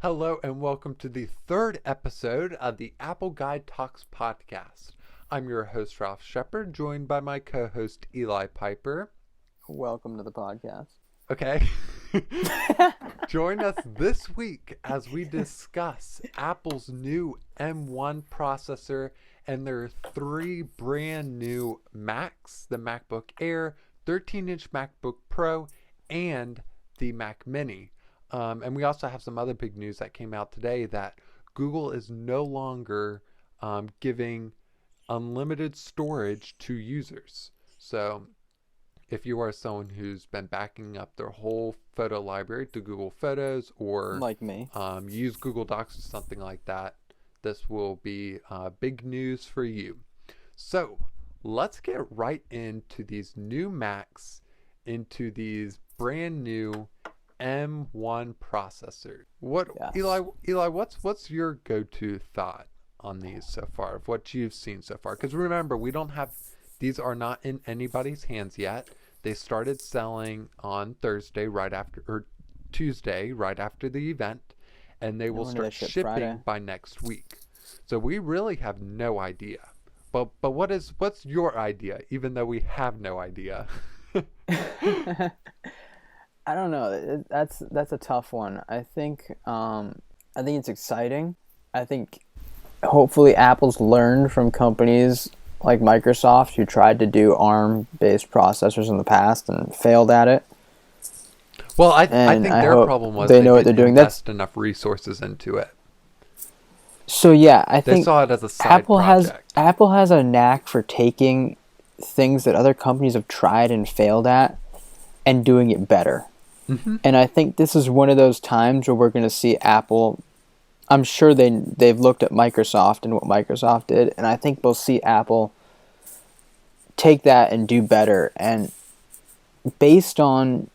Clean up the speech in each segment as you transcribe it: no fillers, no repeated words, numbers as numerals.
Hello and welcome to the third episode of the Apple Guide Talks podcast. I'm your host, Ralph Shepard, joined by my co-host, Eli Piper. Welcome to the podcast. Okay. Join us this week as we discuss Apple's new M1 processor and their three brand new Macs, the MacBook Air, 13-inch MacBook Pro, and the Mac Mini. And we also have some other big news that came out today that Google is no longer giving unlimited storage to users. So if you are someone who's been backing up their whole photo library to Google Photos or Like me. Use Google Docs or something like that, this will be big news for you. So let's get right into these new Macs, into these brand new M1 processor. Yes. Eli, what's your go-to thought on these so far, of what you've seen so far? Because remember, these are not in anybody's hands yet. They started selling on Tuesday, right after the event, and they will start shipping Friday by next week. So we really have no idea. But what's your idea, even though we have no idea? I don't know. That's a tough one. I think it's exciting. I think hopefully Apple's learned from companies like Microsoft who tried to do ARM-based processors in the past and failed at it. Well, I think their problem was they know what they're doing. Invest enough resources into it. So yeah, I think they saw it as a side project. Apple has a knack for taking things that other companies have tried and failed at and doing it better. Mm-hmm. And I think this is one of those times where we're going to see Apple. I'm sure they've looked at Microsoft and what Microsoft did, and I think we'll see Apple take that and do better. And based on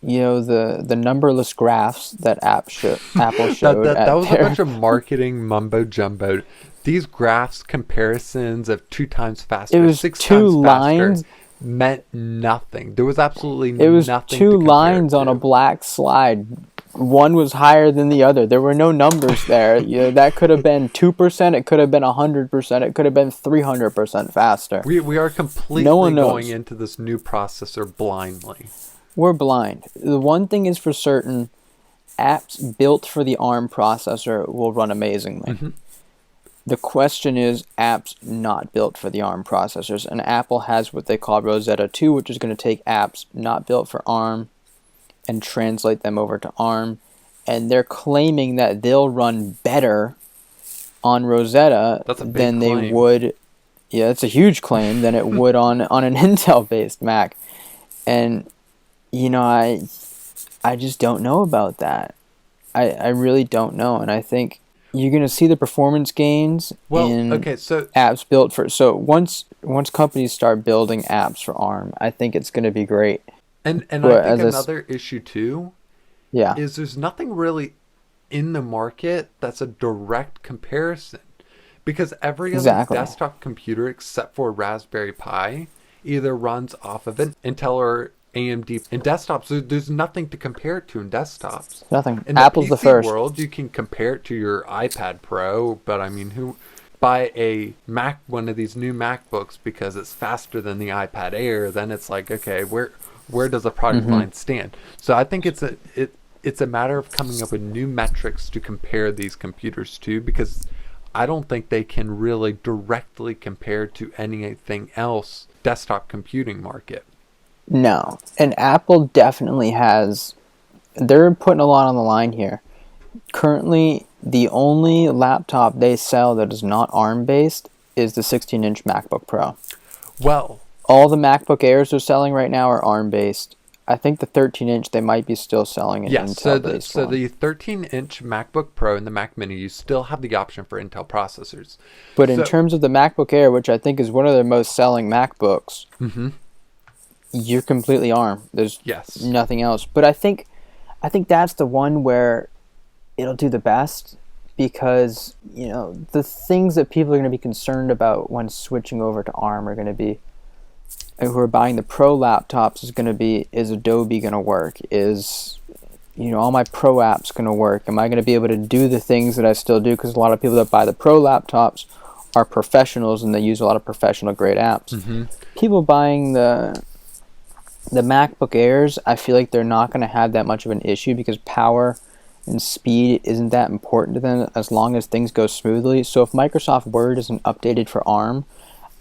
the numberless graphs that Apple showed, that was a bunch of marketing mumbo jumbo. These graphs, comparisons of 2 times faster, it was 6 two times lines. faster, meant nothing. There was absolutely It was nothing. 2 lines on a black slide. One was higher than the other. There were no numbers there. That could have been 2%. It could have been 100%. It could have been 300% faster. We are completely going into this new processor blindly. We're blind. The one thing is for certain, apps built for the ARM processor will run amazingly. Mm-hmm. The question is apps not built for the ARM processors. And Apple has what they call Rosetta 2, which is going to take apps not built for ARM and translate them over to ARM. And they're claiming that they'll run better on Rosetta than they would. Yeah, it's a huge claim than it would on an Intel-based Mac. And I just don't know about that. I really don't know, and I think you're going to see the performance gains in apps built for. So once companies start building apps for ARM, I think it's going to be great. And I think another issue too, is there's nothing really in the market that's a direct comparison, because every other desktop computer except for Raspberry Pi either runs off of an Intel or AMD. In desktops, there's nothing to compare it to in desktops. Nothing. In Apple's the the first. world, you can compare it to your iPad Pro, but I mean, who buy a Mac, one of these new MacBooks because it's faster than the iPad Air? Then it's like, okay, where does the product line stand? So I think it's a matter of coming up with new metrics to compare these computers to, because I don't think they can really directly compare to anything else desktop computing market. No, and Apple definitely has. They're putting a lot on the line here. Currently, the only laptop they sell that is not ARM-based is the 16-inch MacBook Pro. Well, all the MacBook Airs they're selling right now are ARM-based. I think the 13-inch they might be still selling an Intel-based so the 13-inch MacBook Pro and the Mac Mini, you still have the option for Intel processors. But in terms of the MacBook Air, which I think is one of their most selling MacBooks, you're completely ARM. There's nothing else. But I think that's the one where it'll do the best, because the things that people are going to be concerned about when switching over to ARM are going to be, who are buying the Pro laptops, is Adobe going to work? Is all my pro apps going to work? Am I going to be able to do the things that I still do? Because a lot of people that buy the pro laptops are professionals and they use a lot of professional grade apps. Mm-hmm. People buying the MacBook Airs, I feel like they're not going to have that much of an issue because power and speed isn't that important to them as long as things go smoothly. So if Microsoft Word isn't updated for ARM,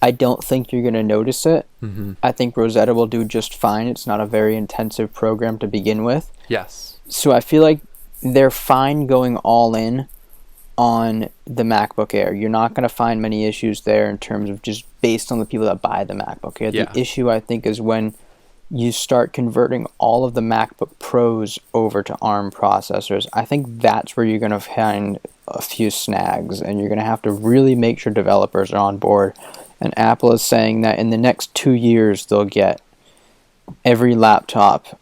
I don't think you're going to notice it. Mm-hmm. I think Rosetta will do just fine. It's not a very intensive program to begin with. Yes. So I feel like they're fine going all in on the MacBook Air. You're not going to find many issues there in terms of just based on the people that buy the MacBook Air. Yeah. The issue, I think, is when you start converting all of the MacBook Pros over to ARM processors. I think that's where you're going to find a few snags, and you're going to have to really make sure developers are on board. And Apple is saying that in the next 2 years, they'll get every laptop.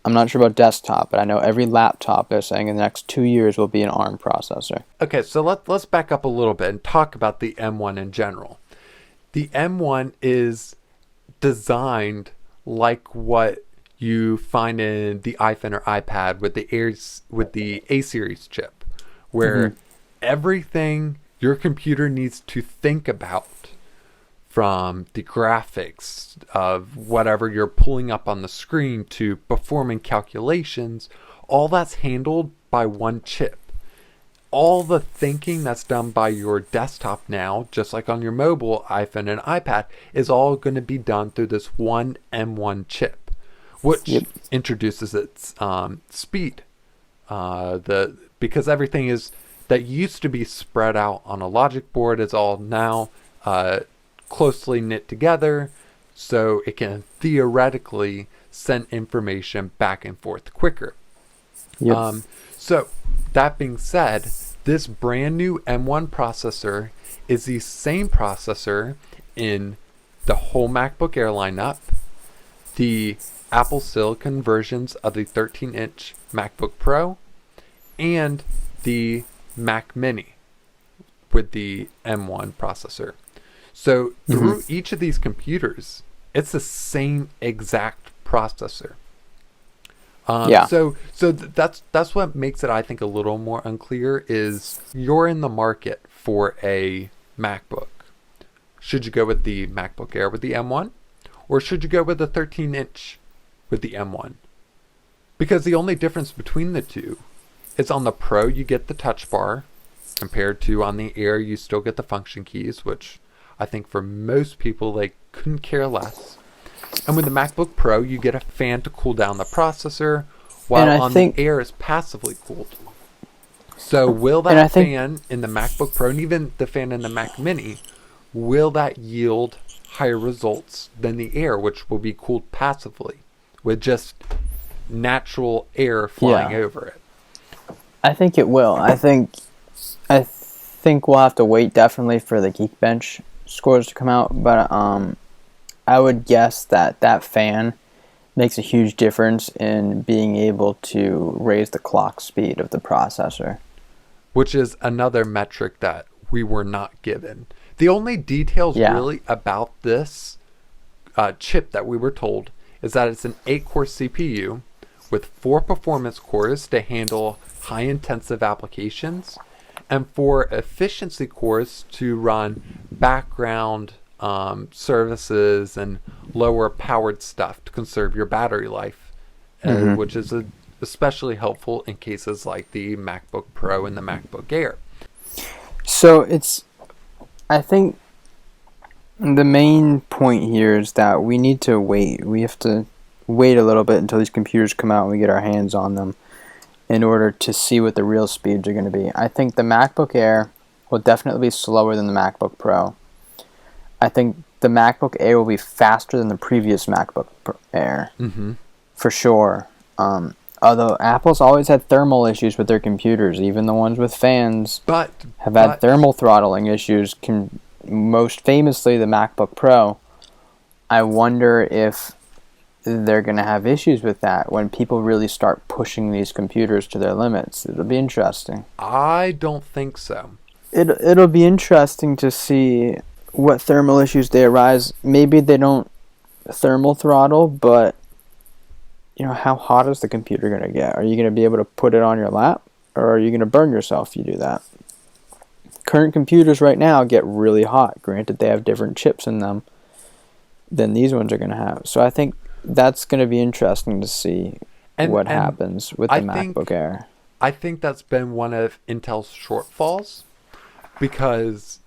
I'm not sure about desktop, but I know every laptop they're saying in the next 2 years will be an ARM processor. Okay, so let's back up a little bit and talk about the M1 in general. The M1 is designed like what you find in the iPhone or iPad with the A series chip, where everything your computer needs to think about, from the graphics of whatever you're pulling up on the screen to performing calculations, all that's handled by one chip. All the thinking that's done by your desktop now, just like on your mobile iPhone and iPad, is all going to be done through this one M1 chip, which introduces its speed. Because everything is that used to be spread out on a logic board is all now closely knit together, so it can theoretically send information back and forth quicker. So that being said, this brand new M1 processor is the same processor in the whole MacBook Air lineup, the Apple Silicon versions of the 13-inch MacBook Pro, and the Mac Mini with the M1 processor. So through each of these computers, it's the same exact processor. So that's what makes it, I think, a little more unclear. Is you're in the market for a MacBook. Should you go with the MacBook Air with the M1, or should you go with the 13-inch with the M1? Because the only difference between the two is on the Pro you get the Touch Bar, compared to on the Air you still get the function keys, which I think for most people they couldn't care less. And with the MacBook Pro, you get a fan to cool down the processor, while on the Air is passively cooled. So will that fan in the MacBook Pro, and even the fan in the Mac Mini, will that yield higher results than the Air, which will be cooled passively, with just natural air flying over it? I think it will. I think we'll have to wait definitely for the Geekbench scores to come out, but I would guess that fan makes a huge difference in being able to raise the clock speed of the processor. Which is another metric that we were not given. The only details really about this chip that we were told is that it's an 8-core CPU with 4 performance cores to handle high-intensive applications, and 4 efficiency cores to run background services and lower powered stuff to conserve your battery life, which is especially helpful in cases like the MacBook Pro and the MacBook Air. So I think the main point here is that we need to wait. We have to wait a little bit until these computers come out and we get our hands on them in order to see what the real speeds are going to be. I think the MacBook Air will definitely be slower than the MacBook Pro. I think the MacBook Air will be faster than the previous MacBook Air, for sure. Although Apple's always had thermal issues with their computers, even the ones with fans have had thermal throttling issues. Most famously, the MacBook Pro. I wonder if they're going to have issues with that when people really start pushing these computers to their limits. It'll be interesting. I don't think so. It'll be interesting to see what thermal issues they arise. Maybe they don't thermal throttle, but how hot is the computer going to get? Are you going to be able to put it on your lap, or are you going to burn yourself if you do that? Current computers right now get really hot. Granted, they have different chips in them than these ones are going to have. So I think that's going to be interesting to see what happens with the MacBook Air. I think that's been one of Intel's shortfalls, because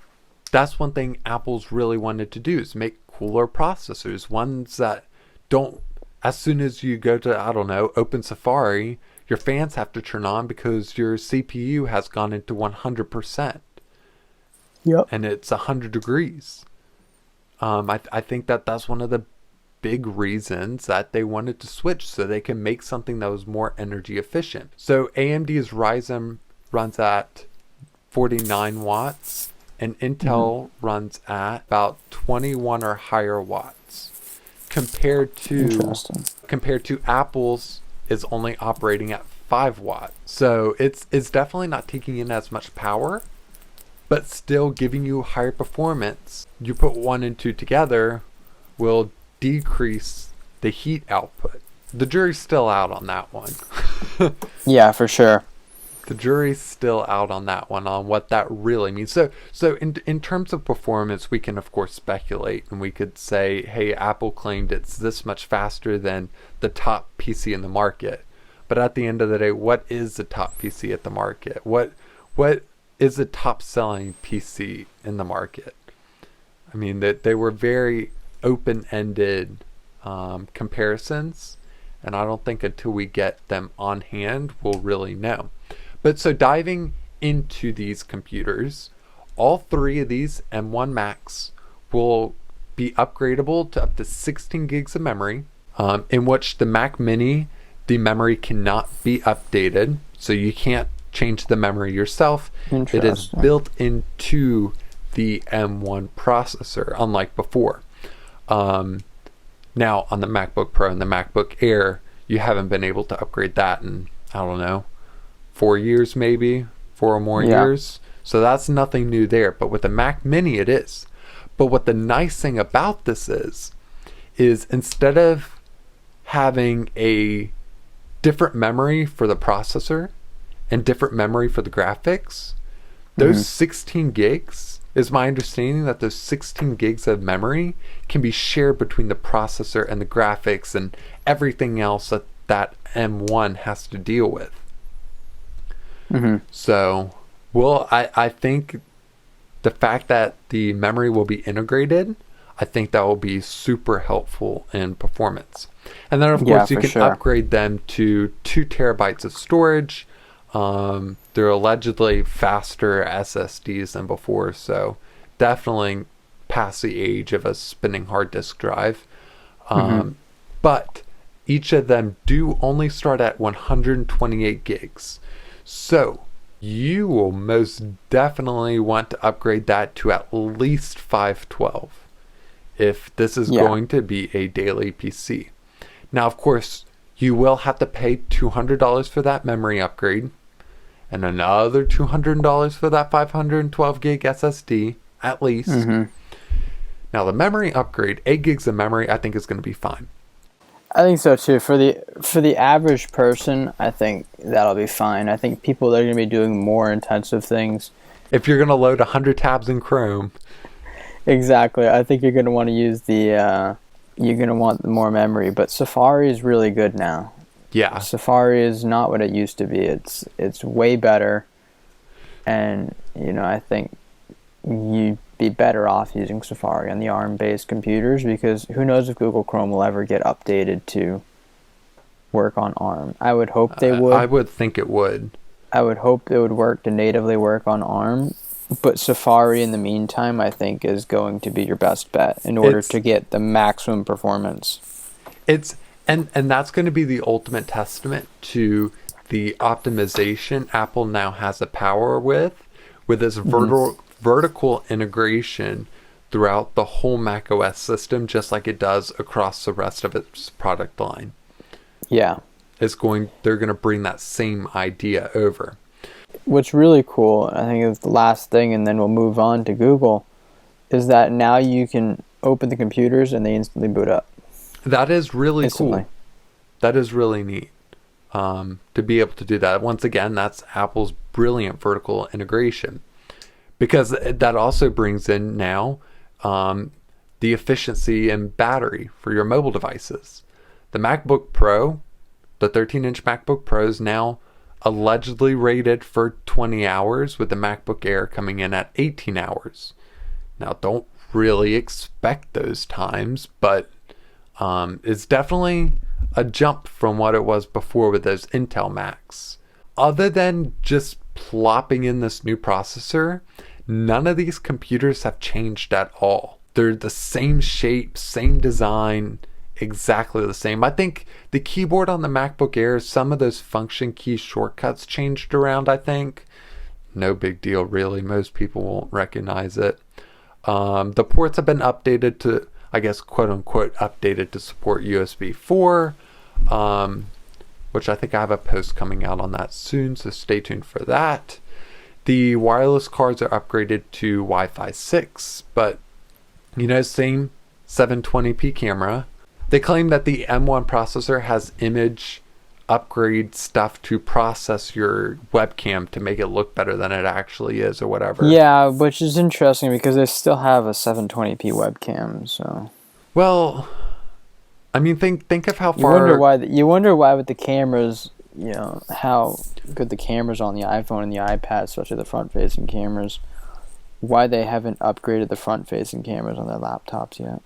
that's one thing Apple's really wanted to do, is make cooler processors, ones that don't, as soon as you go to, I don't know, open Safari, your fans have to turn on because your CPU has gone into 100%. Yep. And it's 100 degrees. I think that's one of the big reasons that they wanted to switch, so they can make something that was more energy efficient. So AMD's Ryzen runs at 49 watts, and Intel runs at about 21 or higher watts. Compared to Apple's is only operating at 5 watts. So it's definitely not taking in as much power, but still giving you higher performance. You put 1 and 2 together, will decrease the heat output. The jury's still out on that one. Yeah, for sure. The jury's still out on that one, on what that really means. So in terms of performance, we can of course speculate, and we could say, hey, Apple claimed it's this much faster than the top PC in the market. But at the end of the day, what is the top PC at the market? What is the top selling PC in the market? I mean, that they were very open-ended comparisons, and I don't think until we get them on hand we'll really know. But so diving into these computers, all 3 of these M1 Macs will be upgradable to up to 16 gigs of memory, in which the Mac Mini, the memory cannot be updated, so you can't change the memory yourself. It is built into the M1 processor, unlike before. Now on the MacBook Pro and the MacBook Air, you haven't been able to upgrade that in, I don't know, 4 years maybe, 4 or more years. So that's nothing new there. But with the Mac Mini, it is. But what the nice thing about this is instead of having a different memory for the processor and different memory for the graphics, those 16 gigs, is my understanding that those 16 gigs of memory can be shared between the processor and the graphics and everything else that M1 has to deal with. So, well, I think the fact that the memory will be integrated, I think that will be super helpful in performance. And then, of course, you can upgrade them to 2 terabytes of storage. They're allegedly faster SSDs than before, so definitely past the age of a spinning hard disk drive. But each of them do only start at 128 gigs. So you will most definitely want to upgrade that to at least 512 if this is going to be a daily PC. Now, of course, you will have to pay $200 for that memory upgrade, and another $200 for that 512 gig SSD, at least. Now, the memory upgrade, 8 gigs of memory, I think is going to be fine. I think so too. For the average person, I think that'll be fine. I think people that are going to be doing more intensive things. If you're going to load 100 tabs in Chrome. Exactly. I think you're going to want to use you're going to want more memory. But Safari is really good now. Yeah. Safari is not what it used to be. It's way better. And, I think you'd be better off using Safari on the ARM-based computers, because who knows if Google Chrome will ever get updated to work on ARM. I would hope they would. I would think it would. I would hope it would work to natively work on ARM, but Safari in the meantime, I think, is going to be your best bet in order to get the maximum performance. And that's going to be the ultimate testament to the optimization Apple now has the power with this vertical integration throughout the whole macOS system, just like it does across the rest of its product line. Yeah. They're going to bring that same idea over. What's really cool, I think is the last thing, and then we'll move on to Google, is that now you can open the computers and they instantly boot up. That is really cool. That is really neat to be able to do that. Once again, that's Apple's brilliant vertical integration, because that also brings in now the efficiency and battery for your mobile devices. The MacBook Pro, the 13-inch MacBook Pro, is now allegedly rated for 20 hours, with the MacBook Air coming in at 18 hours. Now, don't really expect those times, but it's definitely a jump from what it was before with those Intel Macs. Other than just plopping in this new processor, none of these computers have changed at all. They're the same shape, same design, exactly the same. I think the keyboard on the MacBook Air, some of those function key shortcuts changed around, I think. No big deal, really. Most people won't recognize it. The ports have been updated to, I guess, quote unquote, updated to support USB 4, which I think I have a post coming out on that soon, so stay tuned for that. The wireless cards are upgraded to Wi-Fi 6, but, same 720p camera. They claim that the M1 processor has image upgrade stuff to process your webcam to make it look better than it actually is, or whatever. Yeah, which is interesting because they still have a 720p webcam. So, well, I mean, think of how you far. You wonder why with the cameras, how good the cameras on the iPhone and the iPad, especially the front-facing cameras, why they haven't upgraded the front-facing cameras on their laptops yet.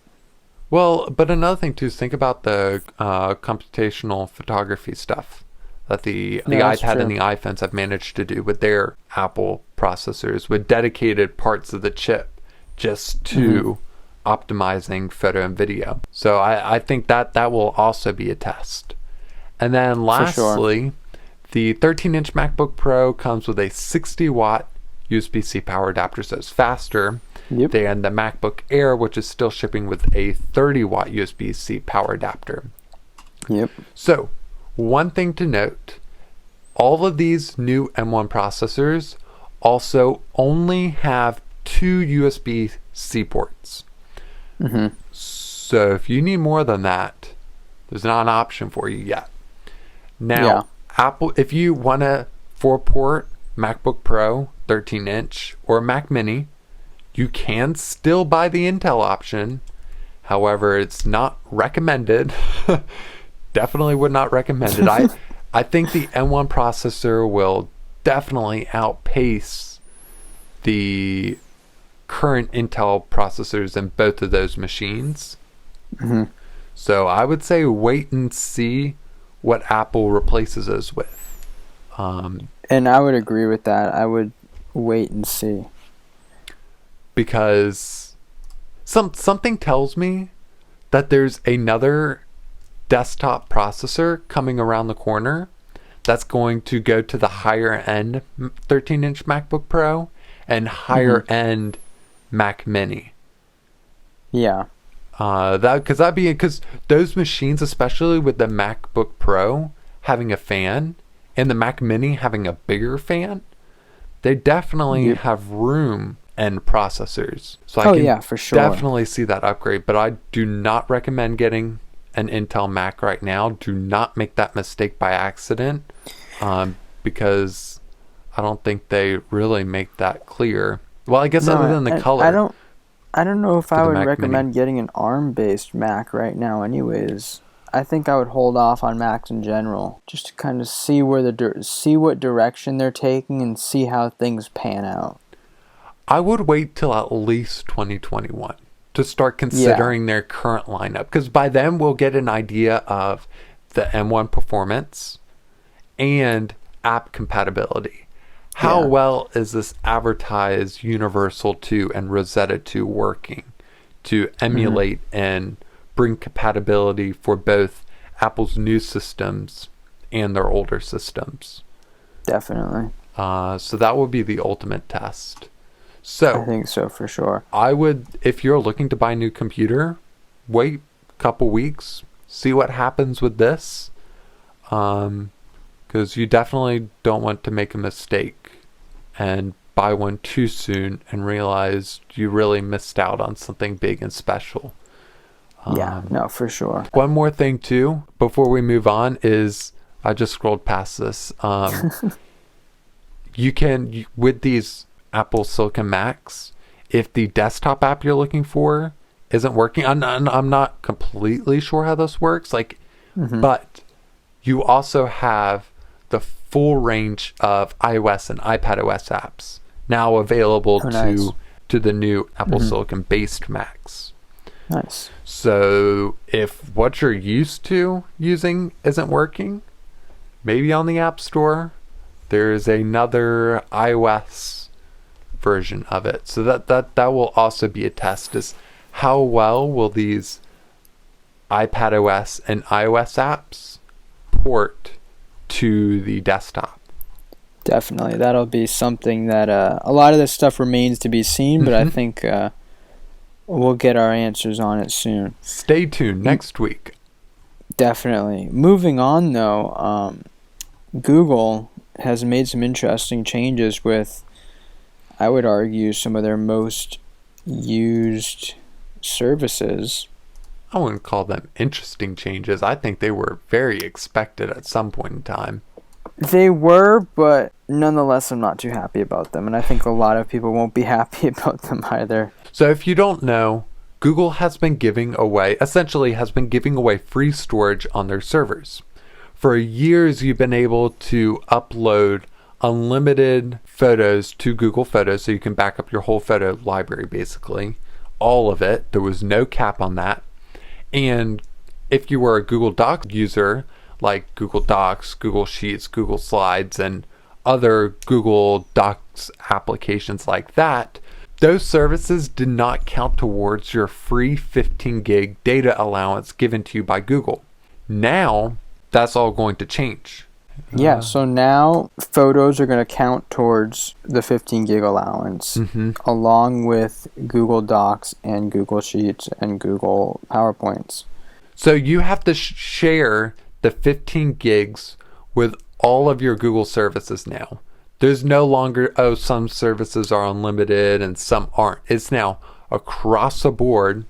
Well, but another thing too is think about the computational photography stuff that the iPad and the iPhones have managed to do with their Apple processors, with dedicated parts of the chip just to optimizing photo and video. So I think that will also be a test. And then lastly, the 13-inch MacBook Pro comes with a 60-watt USB-C power adapter, so it's faster than the MacBook Air, which is still shipping with a 30-watt USB-C power adapter. So, one thing to note, all of these new M1 processors also only have 2 USB-C ports. So, if you need more than that, there's not an option for you yet. Now, Apple, if you want a 4-port MacBook Pro 13-inch or Mac Mini, you can still buy the Intel option. However, it's not recommended. Definitely would not recommend it. I think the M1 processor will definitely outpace the current Intel processors in both of those machines. So I would say wait and see what Apple replaces us with. And I would agree with that. I would wait and see. Because something tells me that there's another desktop processor coming around the corner that's going to go to the higher end 13-inch MacBook Pro and higher end Mac Mini. Because those machines, especially with the MacBook Pro having a fan and the Mac Mini having a bigger fan, they definitely have room and processors. So I can for sure. definitely see that upgrade, but I do not recommend getting an Intel Mac right now. Do not make that mistake by accident, because I don't think they really make that clear. Well, I guess other than the color. I don't know if I would Mac recommend Mini. getting an ARM-based Mac right now anyways. I think I would hold off on Macs in general, just to kind of see see what direction they're taking and see how things pan out. I would wait till at least 2021 to start considering their current lineup, because by then we'll get an idea of the M1 performance and app compatibility. How well is this advertised Universal 2 and Rosetta 2 working to emulate and bring compatibility for both Apple's new systems and their older systems? Definitely. So that would be the ultimate test. So I think so, for sure. I would, if you're looking to buy a new computer, wait a couple weeks, see what happens with this, because you definitely don't want to make a mistake and buy one too soon and realize you really missed out on something big and special. Yeah, no, for sure. One more thing too, before we move on, is I just scrolled past this. You can, with these Apple Silicon Macs, if the desktop app you're looking for isn't working, I'm not completely sure how this works. Like, but you also have the full range of iOS and iPadOS apps now available to the new Apple Silicon based Macs. Nice. So if what you're used to using isn't working, maybe on the App Store there's another iOS version of it. So that will also be a test, is how well will these iPadOS and iOS apps port to the desktop. Definitely. That'll be something that a lot of this stuff remains to be seen, but I think we'll get our answers on it soon. Stay tuned next week. Definitely. Moving on, though, Google has made some interesting changes with, I would argue, some of their most used services. I wouldn't call them interesting changes. I think they were very expected at some point in time. They were, but nonetheless, I'm not too happy about them. And I think a lot of people won't be happy about them either. So if you don't know, Google has been giving away free storage on their servers. For years, you've been able to upload unlimited photos to Google Photos, so you can back up your whole photo library, basically. All of it. There was no cap on that. And if you were a Google Docs user, like Google Docs, Google Sheets, Google Slides, and other Google Docs applications like that, those services did not count towards your free 15 gig data allowance given to you by Google. Now, that's all going to change. Yeah, so now photos are going to count towards the 15 gig allowance, along with Google Docs and Google Sheets and Google PowerPoints. So you have to share the 15 gigs with all of your Google services now. There's no longer, some services are unlimited and some aren't. It's now across the board.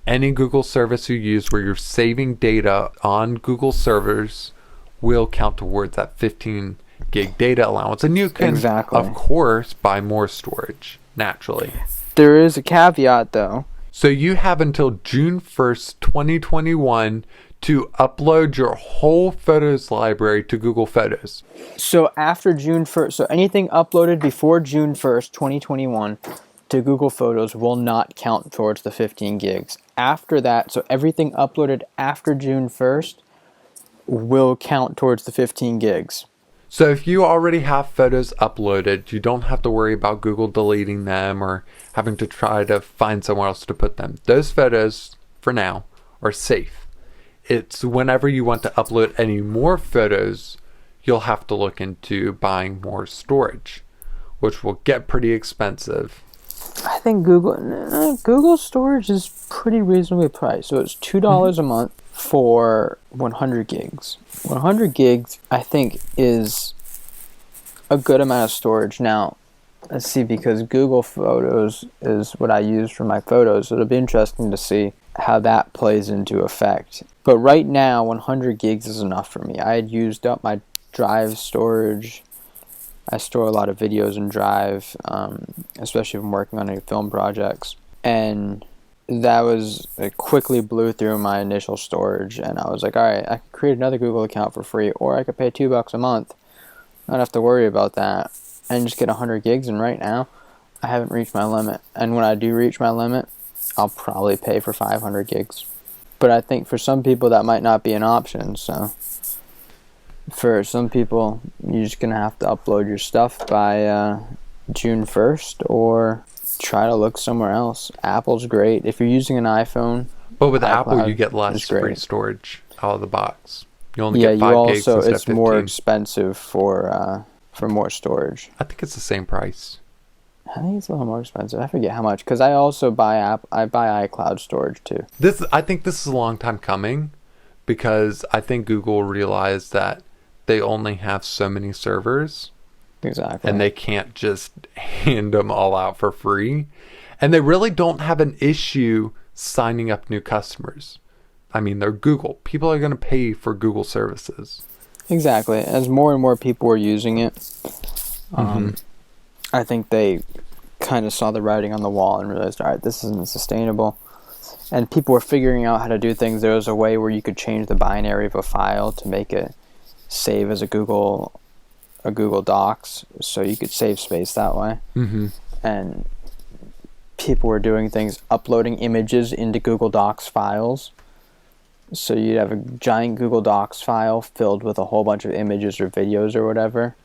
Any Google service you use where you're saving data on Google servers will count towards that 15 gig data allowance. And you can, of course, buy more storage, naturally. There is a caveat, though. So you have until June 1st, 2021 to upload your whole photos library to Google Photos. So after June 1st, so anything uploaded before June 1st, 2021 to Google Photos will not count towards the 15 gigs. After that, so everything uploaded after June 1st will count towards the 15 gigs. So if you already have photos uploaded, you don't have to worry about Google deleting them or having to try to find somewhere else to put them. Those photos, for now, are safe. It's whenever you want to upload any more photos, you'll have to look into buying more storage, which will get pretty expensive. I think Google storage is pretty reasonably priced. So it's $2 a month for 100 gigs. 100 gigs, I think, is a good amount of storage. Now, let's see, because Google Photos is what I use for my photos. So it'll be interesting to see how that plays into effect. But right now, 100 gigs is enough for me. I had used up my Drive storage. I store a lot of videos in Drive, especially if I'm working on any film projects. And that was, it quickly blew through my initial storage. And I was like, all right, I could create another Google account for free, or I could pay $2 a month. Not have to worry about that. And just get 100 gigs. And right now, I haven't reached my limit. And when I do reach my limit, I'll probably pay for 500 gigs. But I think for some people, that might not be an option. So for some people, you're just going to have to upload your stuff by June 1st or try to look somewhere else. Apple's great. If you're using an iPhone, but with Apple, you get less free storage out of the box. You only get 5 gigs instead of 15. It's more expensive for more storage. I think it's the same price. I think it's a little more expensive. I forget how much, because I also buy iCloud storage too. I think this is a long time coming, because I think Google realized that they only have so many servers. Exactly. And they can't just hand them all out for free. And they really don't have an issue signing up new customers. I mean, they're Google. People are going to pay for Google services. Exactly. As more and more people were using it, I think they kind of saw the writing on the wall and realized, all right, this isn't sustainable. And people were figuring out how to do things. There was a way where you could change the binary of a file to make it save as a Google Docs, so you could save space that way. And people were doing things, uploading images into Google Docs files. So you'd have a giant Google Docs file filled with a whole bunch of images or videos or whatever.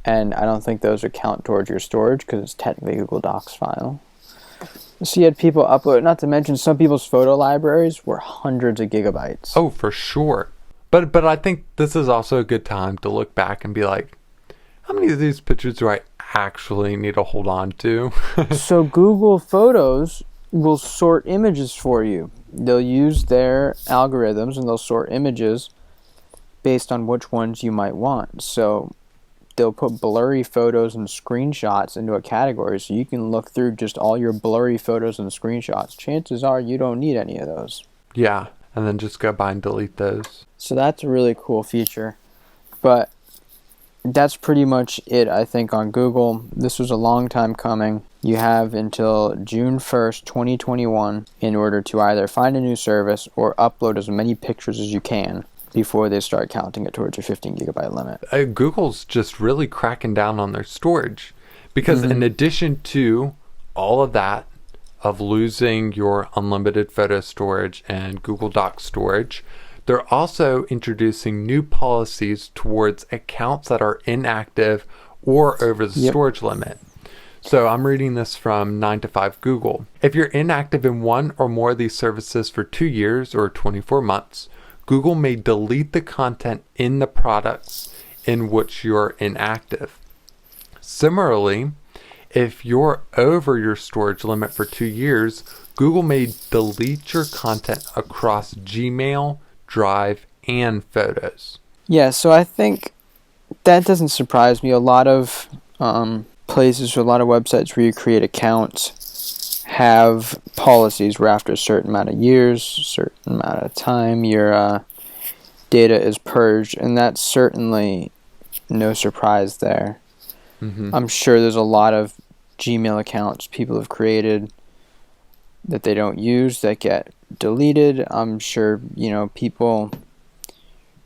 And I don't think those would count towards your storage because it's technically a Google Docs file. So you had people upload, not to mention some people's photo libraries were hundreds of gigabytes. Oh, for sure. But I think this is also a good time to look back and be like, how many of these pictures do I actually need to hold on to? So Google Photos will sort images for you. They'll use their algorithms and they'll sort images based on which ones you might want. So they'll put blurry photos and screenshots into a category so you can look through just all your blurry photos and screenshots. Chances are you don't need any of those. Yeah, and then just go by and delete those. So that's a really cool feature. But that's pretty much it, I think, on Google. This was a long time coming. You have until June 1st, 2021 in order to either find a new service or upload as many pictures as you can before they start counting it towards your 15 gigabyte limit. Google's just really cracking down on their storage because in addition to all of that, of losing your unlimited photo storage and Google Docs storage, they're also introducing new policies towards accounts that are inactive or over the storage limit. So I'm reading this from 9 to 5 Google. If you're inactive in one or more of these services for 2 years or 24 months, Google may delete the content in the products in which you're inactive. Similarly, if you're over your storage limit for 2 years, Google may delete your content across Gmail, Drive, and Photos. Yeah, so I think that doesn't surprise me. A lot of places, a lot of websites where you create accounts have policies where after a certain amount of years, certain amount of time, your data is purged, and that's certainly no surprise there. I'm sure there's a lot of Gmail accounts people have created that they don't use that get deleted. I'm sure, people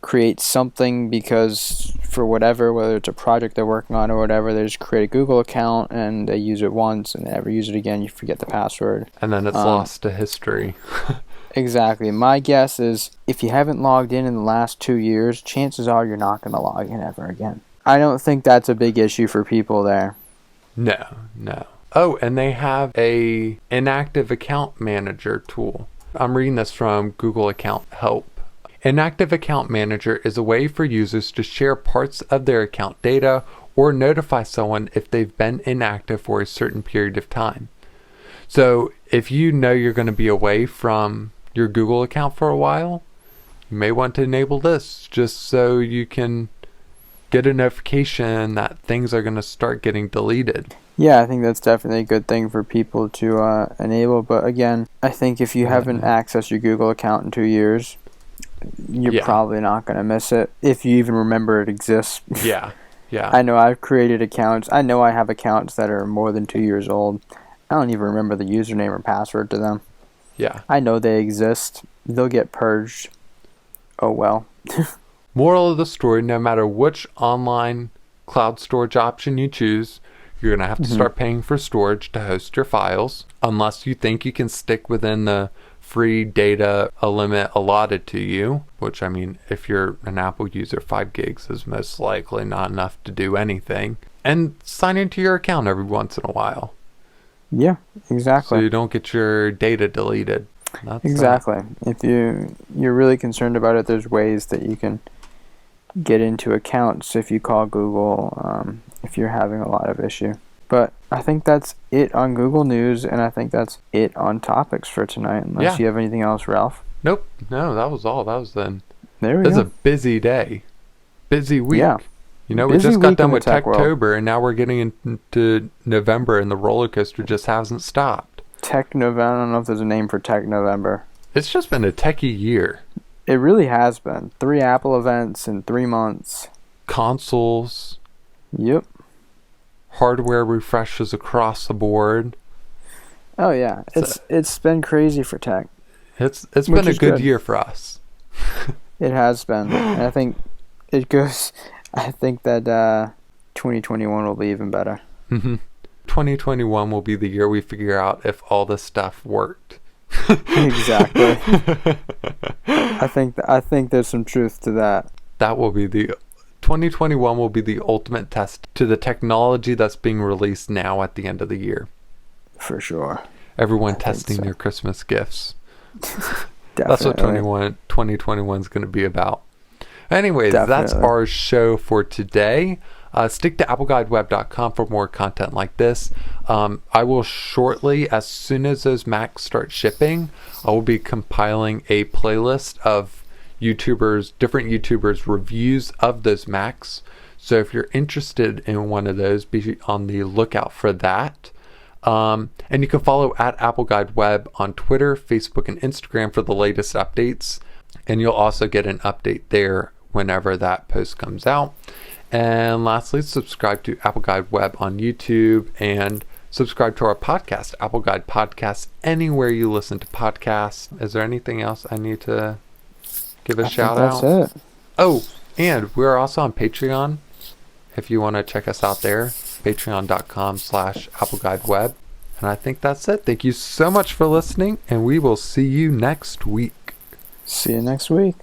create something because for whatever, whether it's a project they're working on or whatever, they just create a Google account and they use it once and they never use it again. You forget the password. And then it's lost to history. Exactly. My guess is if you haven't logged in the last 2 years, chances are you're not going to log in ever again. I don't think that's a big issue for people there. No. Oh, and they have a inactive account manager tool. I'm reading this from Google Account Help. Inactive Account Manager is a way for users to share parts of their account data or notify someone if they've been inactive for a certain period of time. So if you know you're going to be away from your Google account for a while, you may want to enable this just so you can get a notification that things are going to start getting deleted. Yeah, I think that's definitely a good thing for people to enable. But again, I think if you haven't accessed your Google account in 2 years, you're probably not going to miss it if you even remember it exists. Yeah. I know I've created accounts. I know I have accounts that are more than 2 years old. I don't even remember the username or password to them. Yeah. I know they exist. They'll get purged. Oh well. Moral of the story, no matter which online cloud storage option you choose, you're going to have to start paying for storage to host your files, unless you think you can stick within the free data limit allotted to you, which, I mean, if you're an Apple user, 5 gigs is most likely not enough to do anything. And sign into your account every once in a while. Yeah, exactly. So you don't get your data deleted. That's exactly. If you're really concerned about it, there's ways that you can get into accounts if you call Google, if you're having a lot of issue. But I think that's it on Google News, and I think that's it on topics for tonight, unless you have anything else, Ralph. Nope. No, that was all. That was then. There we go. It was a busy day. Busy week. Yeah. You know, Busy we just got week done in the with tech world. Techtober, and now we're getting into November, and the roller coaster just hasn't stopped. Tech November. I don't know if there's a name for Tech November. It's just been a techie year. It really has been. 3 Apple events in 3 months. Consoles. Yep. Hardware refreshes across the board. Oh yeah, it's been crazy for tech. It's been a good year for us. It has been. And I think it goes. I think that 2021 will be even better. 2021 will be the year we figure out if all this stuff worked. Exactly. I think there's some truth to that. That will be 2021 will be the ultimate test to the technology that's being released now at the end of the year. For sure. Everyone testing their Christmas gifts. Definitely. That's what 2021 is going to be about. Anyways, That's our show for today. Stick to appleguideweb.com for more content like this. I will shortly, as soon as those Macs start shipping, I will be compiling a playlist of different YouTubers' reviews of those Macs. So if you're interested in one of those, be on the lookout for that. And you can follow at Apple Guide Web on Twitter, Facebook, and Instagram for the latest updates. And you'll also get an update there whenever that post comes out. And lastly, subscribe to Apple Guide Web on YouTube and subscribe to our podcast, Apple Guide Podcast, anywhere you listen to podcasts. Is there anything else I need to give a shout out? That's it. Oh, and we're also on Patreon. If you want to check us out there, patreon.com/AppleGuideWeb. And I think that's it. Thank you so much for listening, and we will see you next week. See you next week.